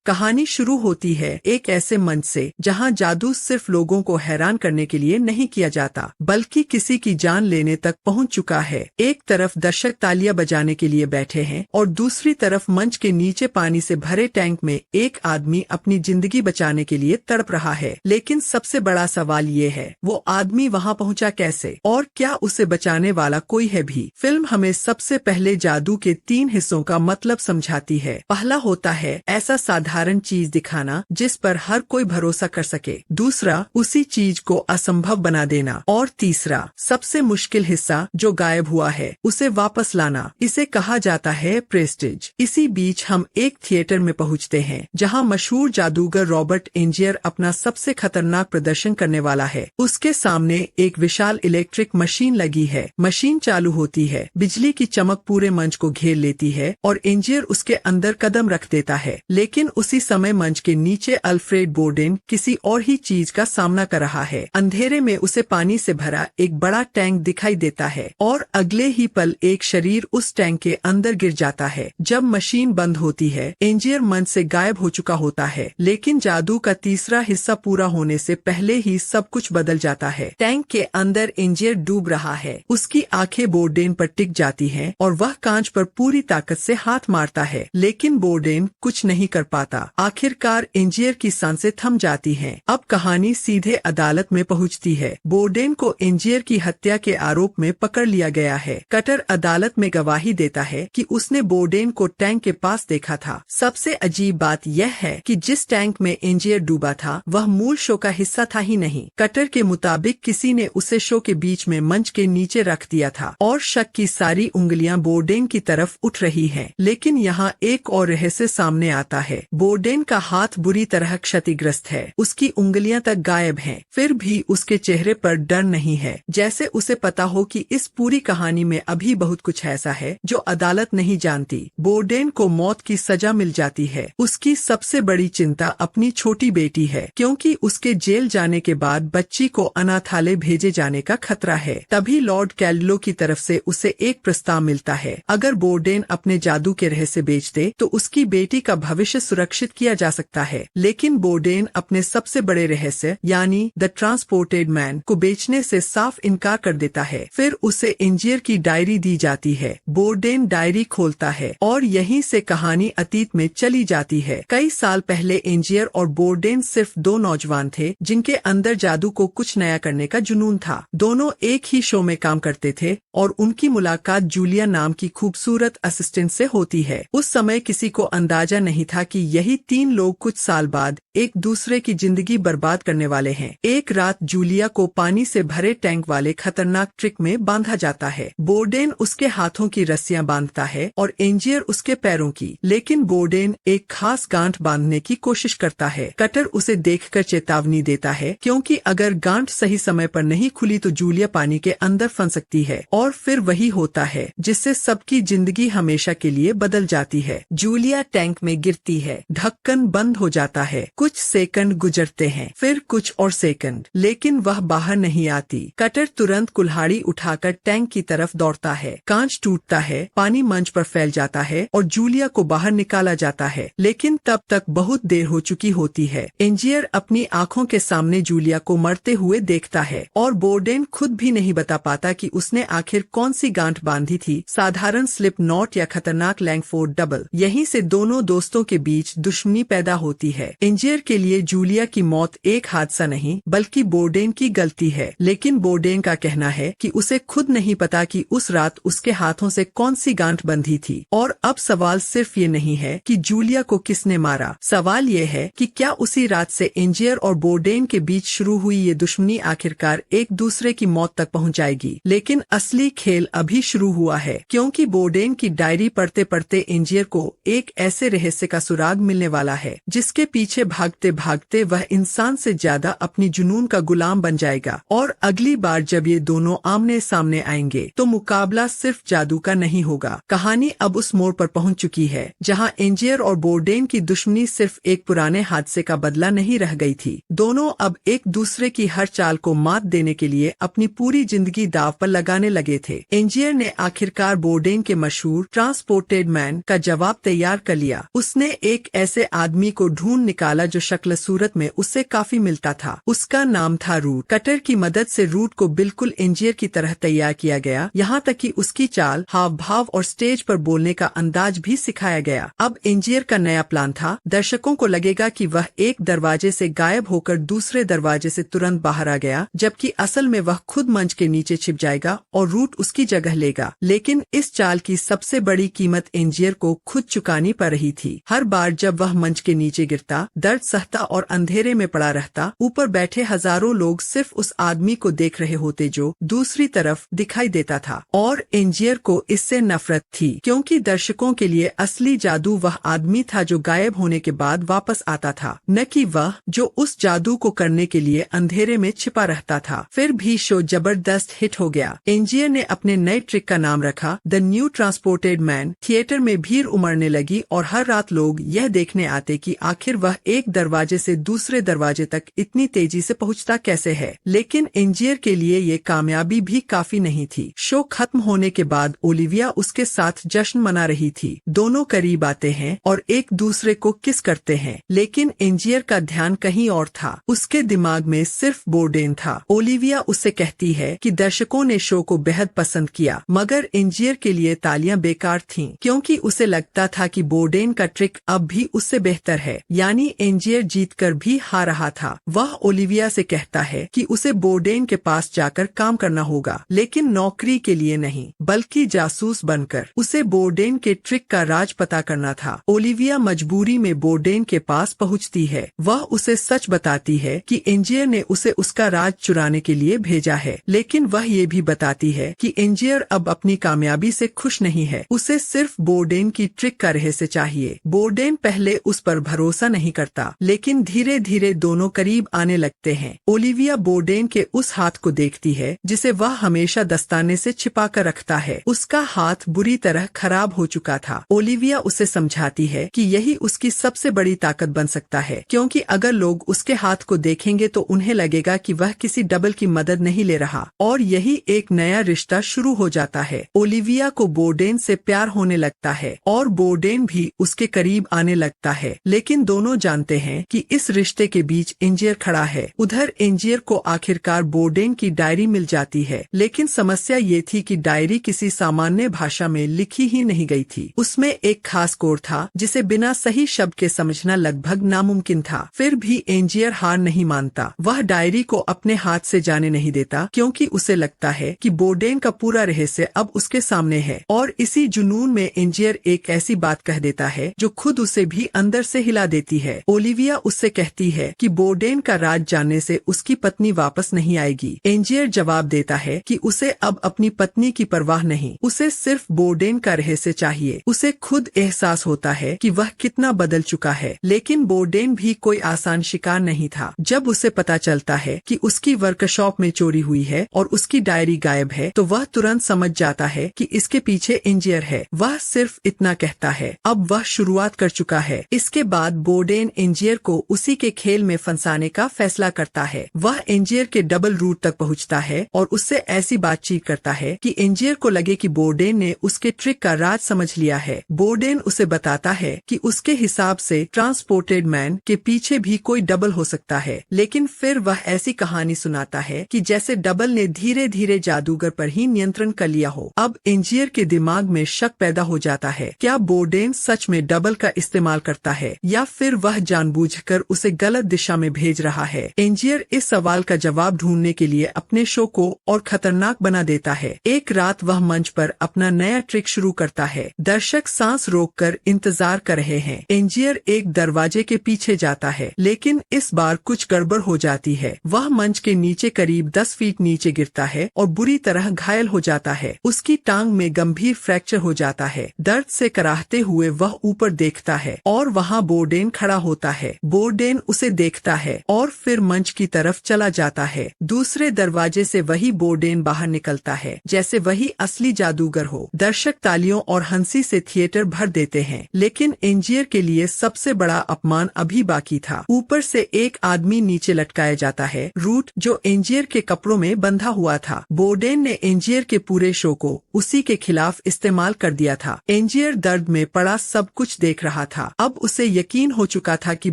कहानी शुरू होती है एक ऐसे मंच से जहां जादू सिर्फ लोगों को हैरान करने के लिए नहीं किया जाता बल्कि किसी की जान लेने तक पहुंच चुका है। एक तरफ दर्शक तालियां बजाने के लिए बैठे हैं और दूसरी तरफ मंच के नीचे पानी से भरे टैंक में एक आदमी अपनी जिंदगी बचाने के लिए तड़प रहा है। लेकिन सबसे बड़ा सवाल ये है, वो आदमी वहां पहुंचा कैसे और क्या उसे बचाने वाला कोई है भी। फिल्म हमें सबसे पहले जादू के 3 हिस्सों का मतलब समझाती है। पहला होता है ऐसा साधारण चीज दिखाना जिस पर हर कोई भरोसा कर सके, दूसरा उसी चीज को असंभव बना देना और तीसरा सबसे मुश्किल हिस्सा जो गायब हुआ है उसे वापस लाना। इसे कहा जाता है प्रेस्टिज। इसी बीच हम एक थिएटर में पहुंचते हैं जहां मशहूर जादूगर रॉबर्ट एंजियर अपना सबसे खतरनाक प्रदर्शन करने वाला है। उसके सामने एक विशाल इलेक्ट्रिक मशीन लगी है। मशीन चालू होती है, बिजली की चमक पूरे मंच को घेर लेती है और एंजियर उसके अंदर कदम रख देता है। लेकिन उसी समय मंच के नीचे अल्फ्रेड बोर्डेन किसी और ही चीज का सामना कर रहा है। अंधेरे में उसे पानी से भरा एक बड़ा टैंक दिखाई देता है और अगले ही पल एक शरीर उस टैंक के अंदर गिर जाता है। जब मशीन बंद होती है एंजियर मंच से गायब हो चुका होता है, लेकिन जादू का तीसरा हिस्सा पूरा होने से पहले ही सब कुछ बदल जाता है। टैंक के अंदर एंजियर डूब रहा है, उसकी आंखें बोर्डेन पर टिक जाती हैं और वह कांच पर पूरी ताकत से हाथ मारता है, लेकिन बोर्डेन कुछ नहीं कर पाता। आखिरकार एंजियर की सांसें थम जाती हैं। अब कहानी सीधे अदालत में पहुंचती है। बोर्डेन को एंजियर की हत्या के आरोप में पकड़ लिया गया है। कटर अदालत में गवाही देता है कि उसने बोर्डेन को टैंक के पास देखा था। सबसे अजीब बात यह है कि जिस टैंक में एंजियर डूबा था वह मूल शो का हिस्सा था ही नहीं। कटर के मुताबिक किसी ने उसे शो के बीच में मंच के नीचे रख दिया था और शक की सारी उंगलियां बोर्डेन की तरफ उठ रही हैं। लेकिन यहाँ एक और रहस्य सामने आता है। बोर्डेन का हाथ बुरी तरह क्षतिग्रस्त है, उसकी उंगलियां तक गायब हैं। फिर भी उसके चेहरे पर डर नहीं है, जैसे उसे पता हो कि इस पूरी कहानी में अभी बहुत कुछ ऐसा है जो अदालत नहीं जानती। बोर्डेन को मौत की सजा मिल जाती है। उसकी सबसे बड़ी चिंता अपनी छोटी बेटी है, क्योंकि उसके जेल जाने के बाद बच्ची को अनाथालय भेजे जाने का खतरा है। तभी लॉर्ड कैलिलो की तरफ से उसे एक प्रस्ताव मिलता है। अगर बोर्डेन अपने जादू के रहस्य बेच दे तो उसकी बेटी का भविष्य सुरक्षित किया जा सकता है। लेकिन बोर्डेन अपने सबसे बड़े रहस्य यानी द ट्रांसपोर्टेड मैन को बेचने से साफ इनकार कर देता है। फिर उसे एंजियर की डायरी दी जाती है। बोर्डेन डायरी खोलता है और यहीं से कहानी अतीत में चली जाती है। कई साल पहले एंजियर और बोर्डेन सिर्फ 2 नौजवान थे जिनके अंदर जादू को कुछ नया करने का जुनून था। दोनों एक ही शो में काम करते थे और उनकी मुलाकात जूलिया नाम की खूबसूरत असिस्टेंट से होती है। उस समय किसी को अंदाजा नहीं था कि यही 3 लोग कुछ साल बाद एक दूसरे की जिंदगी बर्बाद करने वाले हैं। एक रात जूलिया को पानी से भरे टैंक वाले खतरनाक ट्रिक में बांधा जाता है। बोर्डेन उसके हाथों की रस्सियां बांधता है और एंजियर उसके पैरों की, लेकिन बोर्डेन एक खास गांठ बांधने की कोशिश करता है। कटर उसे देखकर चेतावनी देता है, क्योंकि अगर गांठ सही समय पर नहीं खुली तो जूलिया पानी के अंदर फंस सकती है और फिर वही होता है जिससे सबकी जिंदगी हमेशा के लिए बदल जाती है। जूलिया टैंक में गिरती है, ढक्कन बंद हो जाता है। कुछ सेकंड गुजरते हैं, फिर कुछ और सेकंड, लेकिन वह बाहर नहीं आती। कटर तुरंत कुल्हाड़ी उठाकर टैंक की तरफ दौड़ता है। कांच टूटता है, पानी मंच पर फैल जाता है और जूलिया को बाहर निकाला जाता है, लेकिन तब तक बहुत देर हो चुकी होती है। एंजियर अपनी आंखों के सामने जूलिया को मरते हुए देखता है और बोर्डेन खुद भी नहीं बता पाता कि उसने आखिर कौन सी गांठ बांधी थी, साधारण स्लिप नॉट या खतरनाक लैंगफोर्ड डबल। यहीं से दोनों दोस्तों के बीच दुश्मनी पैदा होती है। एंजियर के लिए जूलिया की मौत एक हादसा नहीं बल्कि बोर्डेन की गलती है, लेकिन बोर्डेन का कहना है कि उसे खुद नहीं पता कि उस रात उसके हाथों से कौन सी गांठ बंधी थी। और अब सवाल सिर्फ ये नहीं है कि जूलिया को किसने मारा, सवाल ये है कि क्या उसी रात से एंजियर और बोर्डेन के बीच शुरू हुई ये दुश्मनी आखिरकार एक दूसरे की मौत तक पहुंचाएगी। लेकिन असली खेल अभी शुरू हुआ है, क्योंकि बोर्डेन की डायरी पढ़ते पढ़ते एंजियर को एक ऐसे रहस्य का सुराग मिलने वाला है जिसके पीछे भागते भागते वह इंसान से ज्यादा अपनी जुनून का गुलाम बन जाएगा। और अगली बार जब ये दोनों आमने सामने आएंगे तो मुकाबला सिर्फ जादू का नहीं होगा। कहानी अब उस मोड़ पर पहुंच चुकी है जहां एंजियर और बोर्डेन की दुश्मनी सिर्फ एक पुराने हादसे का बदला नहीं रह गई थी। दोनों अब एक दूसरे की हर चाल को मात देने के लिए अपनी पूरी जिंदगी दांव पर लगाने लगे थे। एंजियर ने आखिरकार बोर्डेन के मशहूर ट्रांसपोर्टेड मैन का जवाब तैयार कर लिया। उसने एक ऐसे आदमी को ढूंढ निकाला जो शक्ल सूरत में उससे काफी मिलता था। उसका नाम था रूट। कटर की मदद से रूट को बिल्कुल एंजियर की तरह तैयार किया गया, यहाँ तक कि उसकी चाल, हाव भाव और स्टेज पर बोलने का अंदाज भी सिखाया गया। अब एंजियर का नया प्लान था। दर्शकों को लगेगा कि वह एक दरवाजे से गायब होकर दूसरे दरवाजे से तुरंत बाहर आ गया, जबकि असल में वह खुद मंच के नीचे छिप जाएगा और रूट उसकी जगह लेगा। लेकिन इस चाल की सबसे बड़ी कीमत एंजियर को खुद चुकानी पड़ रही थी। हर बार जब वह मंच के नीचे गिरता, दर्द सहता और अंधेरे में पड़ा रहता, ऊपर बैठे हजारों लोग सिर्फ उस आदमी को देख रहे होते जो दूसरी तरफ दिखाई देता था। और एंजियर को इससे नफरत थी, क्योंकि दर्शकों के लिए असली जादू वह आदमी था जो गायब होने के बाद वापस आता था, न कि वह जो उस जादू को करने के लिए अंधेरे में छिपा रहता था। फिर भी शो जबरदस्त हिट हो गया। एंजियर ने अपने नए ट्रिक का नाम रखा the new transported man. Theatre में भीड़ उमड़ने लगी और हर रात लोग यह देखने आते कि आखिर वह एक दरवाजे से दूसरे दरवाजे तक इतनी तेजी से पहुंचता कैसे है। लेकिन एंजियर के लिए ये कामयाबी भी काफी नहीं थी। शो खत्म होने के बाद ओलिविया उसके साथ जश्न मना रही थी। दोनों करीब आते हैं और एक दूसरे को किस करते हैं, लेकिन एंजियर का ध्यान कहीं और था। उसके दिमाग में सिर्फ बोर्डेन था। ओलिविया उससे कहती है कि दर्शकों ने शो को बेहद पसंद किया, मगर एंजियर के लिए तालियां बेकार थीं, क्योंकि उसे लगता था कि बोर्डेन का ट्रिक अब भी उससे बेहतर है। यानी एंजियर जीतकर भी हार रहा था। वह ओलिविया से कहता है कि उसे बोर्डेन के पास जाकर काम करना होगा, लेकिन नौकरी के लिए नहीं, बल्कि जासूस बनकर। उसे बोर्डेन के ट्रिक का राज पता करना था। ओलिविया मजबूरी में बोर्डेन के पास पहुंचती है। वह उसे सच बताती है कि एंजियर ने उसे उसका राज चुराने के लिए भेजा है, लेकिन वह ये भी बताती है कि एंजियर अब अपनी कामयाबी से खुश नहीं है। उसे सिर्फ बोर्डेन की ट्रिक का रहस्य चाहिए। बोर्डेन पहले उस पर भरोसा नहीं करता, लेकिन धीरे धीरे दोनों करीब आने लगते हैं। ओलिविया बोर्डेन के उस हाथ को देखती है जिसे वह हमेशा दस्ताने से छिपा कर रखता है। उसका हाथ बुरी तरह खराब हो चुका था। ओलिविया उसे समझाती है कि यही उसकी सबसे बड़ी ताकत बन सकता है, क्योंकि अगर लोग उसके हाथ को देखेंगे तो उन्हें लगेगा कि वह किसी डबल की मदद नहीं ले रहा, और यही एक नया रिश्ता शुरू हो जाता है। ओलिविया को बोर्डेन से प्यार होने लगता है और बोर्डेन भी उसके करीब आने लगता है, लेकिन दोनों जानते हैं कि इस रिश्ते के बीच एंजियर खड़ा है। उधर एंजियर को आखिरकार बोर्डेन की डायरी मिल जाती है, लेकिन समस्या ये थी कि डायरी किसी सामान्य भाषा में लिखी ही नहीं गई थी। उसमें एक खास कोड था जिसे बिना सही शब्द के समझना लगभग नामुमकिन था। फिर भी एंजियर हार नहीं मानता। वह डायरी को अपने हाथ से जाने नहीं देता, क्योंकि उसे लगता है कि बोर्डेन का पूरा रहस्य अब उसके सामने है। और इसी जुनून में एंजियर एक ऐसी बात कह देता है जो खुद उसे भी अंदर से हिला देती है। ओलिविया उससे कहती है कि बोर्डेन का राज जानने से उसकी पत्नी वापस नहीं आएगी। एंजियर जवाब देता है कि उसे अब अपनी पत्नी की परवाह नहीं, उसे सिर्फ बोर्डेन का रहस्य चाहिए। उसे खुद एहसास होता है कि वह कितना बदल चुका है, लेकिन बोर्डेन भी कोई आसान शिकार नहीं था। जब उसे पता चलता है कि उसकी वर्कशॉप में चोरी हुई है और उसकी डायरी गायब है, तो वह तुरंत समझ जाता है कि इसके पीछे एंजियर है। वह सिर्फ इतना कहता है, अब वह शुरुआत कर चुका है। इसके बाद बोर्डेन एंजियर को उसी के खेल में फंसाने का फैसला करता है। वह एंजियर के डबल रूट तक पहुंचता है और उससे ऐसी बातचीत करता है कि एंजियर को लगे कि बोर्डेन ने उसके ट्रिक का राज समझ लिया है। बोर्डेन उसे बताता है कि उसके हिसाब से ट्रांसपोर्टेड मैन के पीछे भी कोई डबल हो सकता है, लेकिन फिर वह ऐसी कहानी सुनाता है कि जैसे डबल ने धीरे धीरे जादूगर पर ही नियंत्रण कर लिया हो। अब एंजियर के दिमाग में शक पैदा हो जाता है, क्या बोर्डेन सच में डबल का इस्तेमाल करता है या फिर वह जानबूझकर उसे गलत दिशा में भेज रहा है। एंजियर इस सवाल का जवाब ढूंढने के लिए अपने शो को और खतरनाक बना देता है। एक रात वह मंच पर अपना नया ट्रिक शुरू करता है। दर्शक सांस रोककर इंतजार कर रहे हैं। एंजियर एक दरवाजे के पीछे जाता है, लेकिन इस बार कुछ गड़बड़ हो जाती है। वह मंच के नीचे करीब 10 फीट नीचे गिरता है और बुरी तरह घायल हो जाता है। उसकी टांग में गंभीर फ्रैक्चर हो जाता है। दर्द से कराहते हुए वह ऊपर देखता है और वहाँ बोर्डेन खड़ा होता है। बोर्डेन उसे देखता है और फिर मंच की तरफ चला जाता है। दूसरे दरवाजे से वही बोर्डेन बाहर निकलता है, जैसे वही असली जादूगर हो। दर्शक तालियों और हंसी से थिएटर भर देते हैं, लेकिन एंजियर के लिए सबसे बड़ा अपमान अभी बाकी था। ऊपर से एक आदमी नीचे लटकाया जाता है, रूट, जो एंजियर के कपड़ों में बंधा हुआ था। बोर्डेन ने एंजियर के पूरे शो को उसी के खिलाफ इस्तेमाल कर दिया था। एंजियर दर्द में पड़ा सब कुछ देख रहा था। था। अब उसे यकीन हो चुका था कि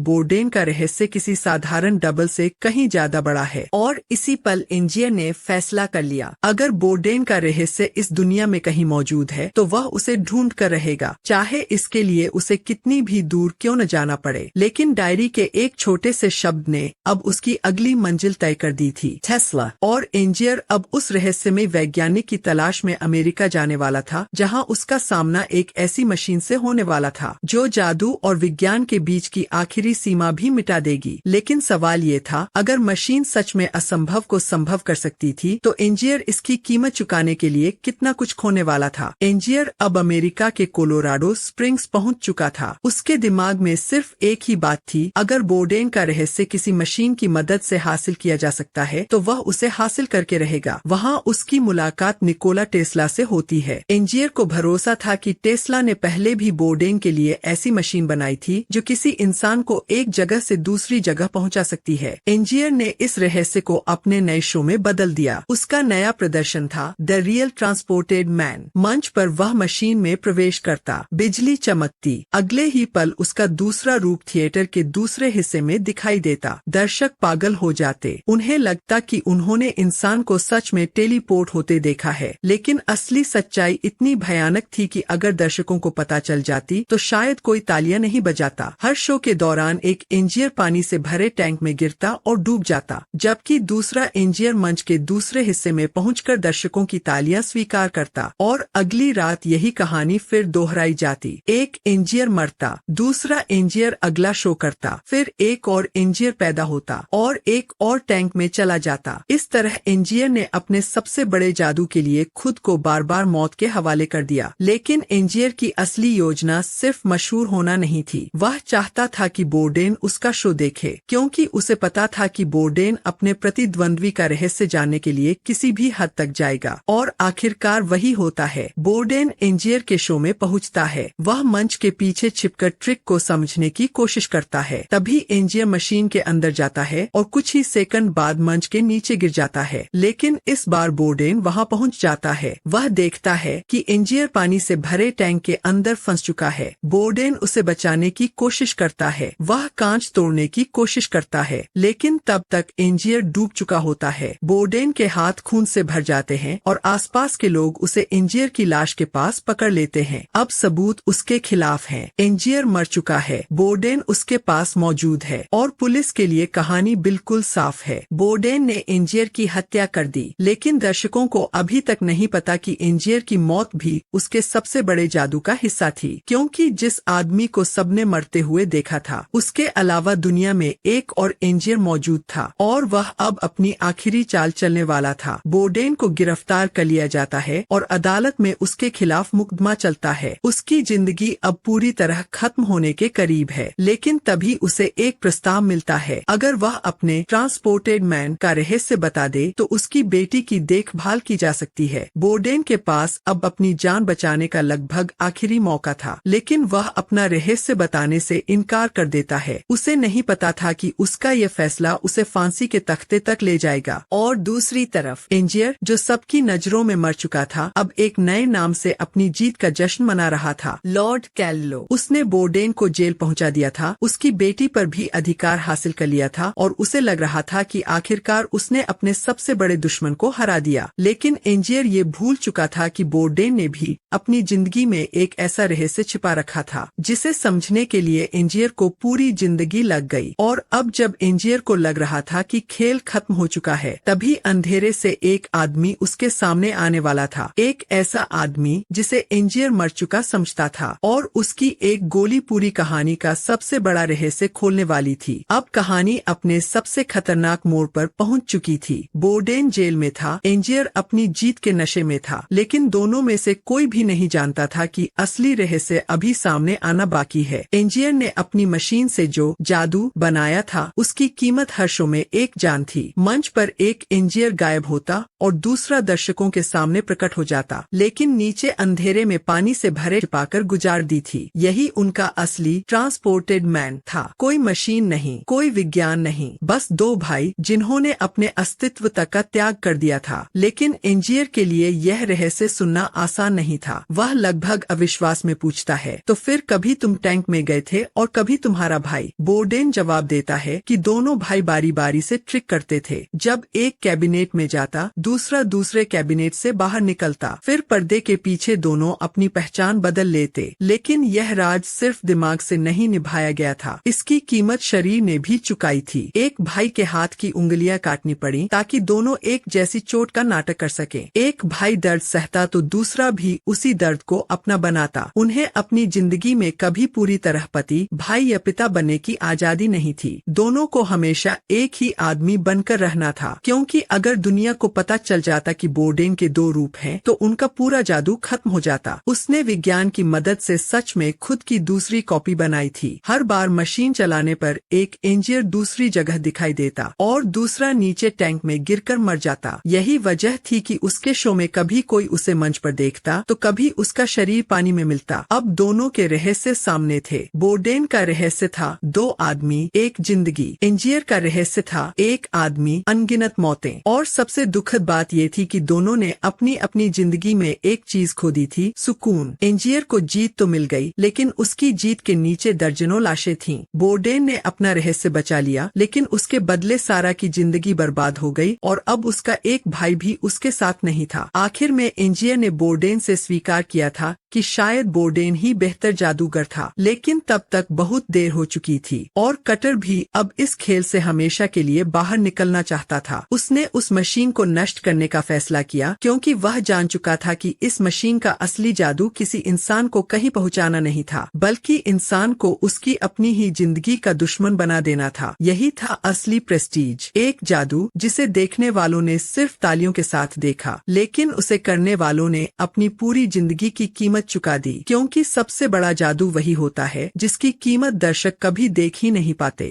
बोर्डेन का रहस्य किसी साधारण डबल से कहीं ज्यादा बड़ा है। और इसी पल एंजियर ने फैसला कर लिया, अगर बोर्डेन का रहस्य इस दुनिया में कहीं मौजूद है तो वह उसे ढूंढ कर रहेगा, चाहे इसके लिए उसे कितनी भी दूर क्यों न जाना पड़े। लेकिन डायरी के एक छोटे से शब्द ने अब उसकी अगली मंजिल तय कर दी थी, टेस्ला। और एंजियर अब उस रहस्यमय वैज्ञानिक की तलाश में अमेरिका जाने वाला था, जहां उसका सामना एक ऐसी मशीन से होने वाला था जो जादू और विज्ञान के बीच की आखिरी सीमा भी मिटा देगी। लेकिन सवाल ये था, अगर मशीन सच में असंभव को संभव कर सकती थी तो एंजियर इसकी कीमत चुकाने के लिए कितना कुछ खोने वाला था। एंजियर अब अमेरिका के कोलोराडो स्प्रिंग्स पहुंच चुका था। उसके दिमाग में सिर्फ एक ही बात थी, अगर बोर्डेन का रहस्य किसी मशीन की मदद से हासिल किया जा सकता है तो वह उसे हासिल करके रहेगा। वहाँ उसकी मुलाकात निकोला टेस्ला से होती है। एंजियर को भरोसा था कि टेस्ला ने पहले भी बोर्डेन के लिए ऐसी मशीन बनाई थी जो किसी इंसान को एक जगह से दूसरी जगह पहुंचा सकती है। एंजियर ने इस रहस्य को अपने नए शो में बदल दिया। उसका नया प्रदर्शन था द रियल ट्रांसपोर्टेड मैन। मंच पर वह मशीन में प्रवेश करता, बिजली चमकती, अगले ही पल उसका दूसरा रूप थिएटर के दूसरे हिस्से में दिखाई देता। दर्शक पागल हो जाते, उन्हें लगता कि उन्होंने इंसान को सच में टेलीपोर्ट होते देखा है। लेकिन असली सच्चाई इतनी भयानक थी कि अगर दर्शकों को पता चल जाती तो शायद कोई तालियां नहीं बजाता। हर शो के दौरान एक एंजियर पानी से भरे टैंक में गिरता और डूब जाता, जबकि दूसरा एंजियर मंच के दूसरे हिस्से में पहुंचकर दर्शकों की तालियां स्वीकार करता। और अगली रात यही कहानी फिर दोहराई जाती। एक एंजियर मरता, दूसरा एंजियर अगला शो करता, फिर एक और एंजियर पैदा होता और एक और टैंक में चला जाता। इस तरह एंजियर ने अपने सबसे बड़े जादू के लिए खुद को बार बार मौत के हवाले कर दिया। लेकिन एंजियर की असली योजना सिर्फ मशहूर होना नहीं थी। वह चाहता था कि बोर्डेन उसका शो देखे, क्योंकि उसे पता था कि बोर्डेन अपने प्रतिद्वंद्वी का रहस्य जानने के लिए किसी भी हद तक जाएगा। और आखिरकार वही होता है। बोर्डेन एंजियर के शो में पहुंचता है। वह मंच के पीछे छिपकर ट्रिक को समझने की कोशिश करता है। तभी एंजियर मशीन के अंदर जाता है और कुछ ही सेकंड बाद मंच के नीचे गिर जाता है। लेकिन इस बार बोर्डेन वहां पहुंच जाता है। वह देखता है कि एंजियर पानी से भरे टैंक के अंदर फंस चुका है। बोर्डेन उसे बचाने की कोशिश करता है। वह कांच तोड़ने की कोशिश करता है, लेकिन तब तक एंजियर डूब चुका होता है। बोर्डेन के हाथ खून से भर जाते हैं और आसपास के लोग उसे एंजियर की लाश के पास पकड़ लेते हैं। अब सबूत उसके खिलाफ हैं। एंजियर मर चुका है, बोर्डेन उसके पास मौजूद है और पुलिस के लिए कहानी बिल्कुल साफ है। बोर्डेन ने एंजियर की हत्या कर दी, लेकिन दर्शकों को अभी तक नहीं पता कि एंजियर की मौत भी उसके सबसे बड़े जादू का हिस्सा थी, क्योंकि जिस आदमी को सबने मरते हुए देखा था उसके अलावा दुनिया में एक और एंजियर मौजूद था और वह अब अपनी आखिरी चाल चलने वाला था। बोर्डेन को गिरफ्तार कर लिया जाता है और अदालत में उसके खिलाफ मुकदमा चलता है। उसकी जिंदगी अब पूरी तरह खत्म होने के करीब है। लेकिन तभी उसे एक प्रस्ताव मिलता है, अगर वह अपने ट्रांसपोर्टेड मैन का रहस्य बता दे तो उसकी बेटी की देखभाल की जा सकती है। बोर्डेन के पास अब अपनी जान बचाने का लगभग आखिरी मौका था, लेकिन वह अपना रहस्य बताने से इनकार कर देता है। उसे नहीं पता था कि उसका ये फैसला उसे फांसी के तख्ते तक ले जाएगा। और दूसरी तरफ एंजियर, जो सबकी नजरों में मर चुका था, अब एक नए नाम से अपनी जीत का जश्न मना रहा था, लॉर्ड कैल्लो। उसने बोर्डेन को जेल पहुंचा दिया था, उसकी बेटी पर भी अधिकार हासिल कर लिया था और उसे लग रहा था कि आखिरकार उसने अपने सबसे बड़े दुश्मन को हरा दिया। लेकिन एंजियर ये भूल चुका था कि बोर्डेन ने भी अपनी जिंदगी में एक ऐसा रहस्य छिपा रखा था जिसे समझने के लिए एंजियर को पूरी जिंदगी लग गई। और अब जब एंजियर को लग रहा था कि खेल खत्म हो चुका है, तभी अंधेरे से एक आदमी उसके सामने आने वाला था। एक ऐसा आदमी जिसे एंजियर मर चुका समझता था और उसकी एक गोली पूरी कहानी का सबसे बड़ा रहस्य खोलने वाली थी। अब कहानी अपने सबसे खतरनाक मोड़ पर पहुंच चुकी थी। बोर्डेन जेल में था, एंजियर अपनी जीत के नशे में था, लेकिन दोनों में से कोई भी नहीं जानता था कि असली रहस्य अभी सामने आना बाकी है। एंजियर ने अपनी मशीन से जो जादू बनाया था उसकी कीमत हर शो में एक जान थी। मंच पर एक एंजियर गायब होता और दूसरा दर्शकों के सामने प्रकट हो जाता, लेकिन नीचे अंधेरे में पानी से भरे छिपाकर गुजार दी थी। यही उनका असली ट्रांसपोर्टेड मैन था। कोई मशीन नहीं, कोई विज्ञान नहीं, बस दो भाई जिन्होंने अपने अस्तित्व तक का त्याग कर दिया था। लेकिन एंजियर के लिए यह रहस्य सुनना आसान नहीं था। वह लगभग अविश्वास में पूछता है, तो फिर कभी तुम टैंक में गए थे और कभी तुम्हारा भाई। बोर्डेन जवाब देता है कि दोनों भाई बारी बारी से ट्रिक करते थे। जब एक कैबिनेट में जाता, दूसरा दूसरे कैबिनेट से बाहर निकलता, फिर पर्दे के पीछे दोनों अपनी पहचान बदल लेते। लेकिन यह राज सिर्फ दिमाग से नहीं निभाया गया था, इसकी कीमत शरीर ने भी चुकाई थी। एक भाई के हाथ की उंगलियां काटनी पड़ी ताकि दोनों एक जैसी चोट का नाटक कर सके। एक भाई दर्द सहता तो दूसरा भी उसी दर्द को अपना बनाता। उन्हें अपनी जिंदगी में कभी पूरी तरह पति, भाई या पिता बनने की आजादी नहीं थी। दोनों को हमेशा एक ही आदमी बनकर रहना था, क्योंकि अगर दुनिया को पता चल जाता कि बोर्डेन के दो रूप हैं, तो उनका पूरा जादू खत्म हो जाता। उसने विज्ञान की मदद से सच में खुद की दूसरी कॉपी बनाई थी। हर बार मशीन चलाने पर एक इंजीनियर दूसरी जगह दिखाई देता और दूसरा नीचे टैंक में गिरकर मर जाता। यही वजह थी कि उसके शो में कभी कोई उसे मंच पर देखता तो कभी उसका शरीर पानी में मिलता। अब दोनों के रहस्य सामने थे। बोर्डेन का रहस्य था 2 आदमी, एक जिंदगी। इंजीनियर का रहस्य था 1 आदमी, अनगिनत मौतें। और सबसे दुखद बात ये थी कि दोनों ने अपनी अपनी जिंदगी में एक चीज खो दी थी, सुकून। इंजीनियर को जीत तो मिल गई, लेकिन उसकी जीत के नीचे दर्जनों लाशें थीं। बोर्डेन ने अपना रहस्य बचा लिया, लेकिन उसके बदले सारा की जिंदगी बर्बाद हो गई और अब उसका एक भाई भी उसके साथ नहीं था। आखिर में इंजीनियर ने बोर्डेन से स्वीकार किया था कि शायद बोर्डेन ही बेहतर जादूगर था, लेकिन तब तक बहुत देर हो चुकी थी और कटर भी अब इस खेल से हमेशा के लिए बाहर निकलना चाहता था। उसने उस मशीन को नष्ट करने का फैसला किया, क्योंकि वह जान चुका था कि इस मशीन का असली जादू किसी इंसान को कहीं पहुंचाना नहीं था, बल्कि इंसान को उसकी अपनी ही जिंदगी का दुश्मन बना देना था। यही था असली प्रेस्टीज, एक जादू जिसे देखने वालों ने सिर्फ तालियों के साथ देखा, लेकिन उसे करने वालों ने अपनी पूरी जिंदगी की कीमत चुका दी, क्योंकि सबसे बड़ा जादू वही होता है जिसकी कीमत दर्शक कभी देख ही नहीं पाते।